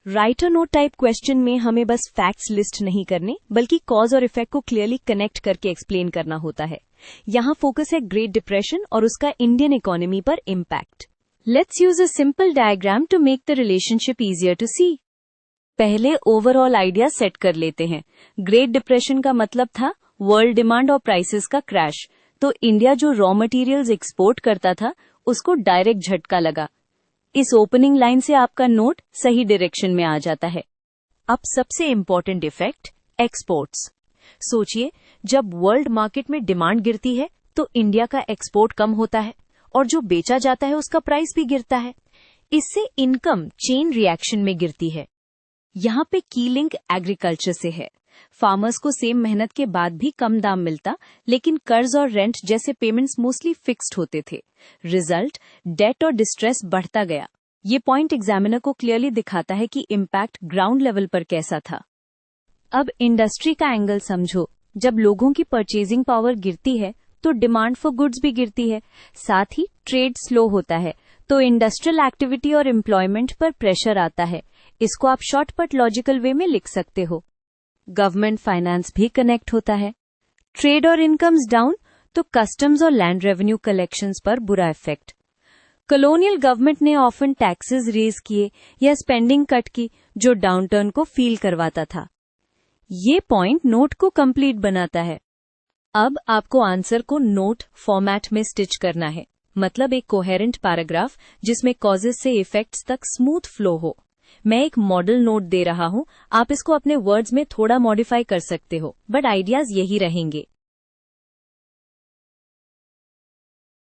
Right और note type question में हमें बस फैक्ट्स लिस्ट नहीं करने बल्कि कॉज और इफेक्ट को क्लियरली कनेक्ट करके एक्सप्लेन करना होता है। यहाँ फोकस है ग्रेट डिप्रेशन और उसका इंडियन इकोनॉमी पर impact. Let's use a simple diagram to make the relationship easier to see. पहले ओवरऑल आइडिया सेट कर लेते हैं। ग्रेट डिप्रेशन का मतलब था वर्ल्ड डिमांड और प्राइसेस का क्रैश, तो इंडिया जो रॉ मटेरियल्स एक्सपोर्ट करता था उसको डायरेक्ट झटका लगा। इस ओपनिंग लाइन से आपका नोट सही डायरेक्शन में आ जाता है। अब सबसे इम्पोर्टेंट इफेक्ट, एक्सपोर्ट्स। सोचिए, जब वर्ल्ड मार्केट में डिमांड गिरती है तो इंडिया का एक्सपोर्ट कम होता है और जो बेचा जाता है उसका प्राइस भी गिरता है। इससे इनकम चेन रिएक्शन में गिरती है। यहाँ पे की लिंक एग्रीकल्चर से है। फार्मर्स को सेम मेहनत के बाद भी कम दाम मिलता, लेकिन कर्ज और रेंट जैसे पेमेंट्स मोस्टली फिक्स्ड होते थे। रिजल्ट, डेट और डिस्ट्रेस बढ़ता गया। ये पॉइंट एग्जामिनर को क्लियरली दिखाता है कि इम्पैक्ट ग्राउंड लेवल पर कैसा था। अब इंडस्ट्री का एंगल समझो। जब लोगों की परचेजिंग पावर गिरती है तो डिमांड फॉर गुड्स भी गिरती है, साथ ही ट्रेड स्लो होता है तो इंडस्ट्रियल एक्टिविटी और एम्प्लॉयमेंट पर प्रेशर आता है। इसको आप शॉर्टकट लॉजिकल वे में लिख सकते हो। गवर्नमेंट फाइनेंस भी कनेक्ट होता है। ट्रेड और इनकम्स डाउन तो कस्टम्स और लैंड रेवेन्यू कलेक्शंस पर बुरा इफेक्ट। कॉलोनियल गवर्नमेंट ने ऑफन टैक्सेस रेज किए या स्पेंडिंग कट की, जो डाउनटर्न को फील करवाता था। ये पॉइंट नोट को कंप्लीट बनाता है। अब आपको आंसर को नोट फॉर्मेट में स्टिच करना है, मतलब एक कोहेरेंट पैराग्राफ जिसमें कॉजेस से इफेक्ट्स तक स्मूथ फ्लो हो। मैं एक मॉडल नोट दे रहा हूं, आप इसको अपने वर्ड्स में थोड़ा मॉडिफाई कर सकते हो, बट आइडियाज यही रहेंगे।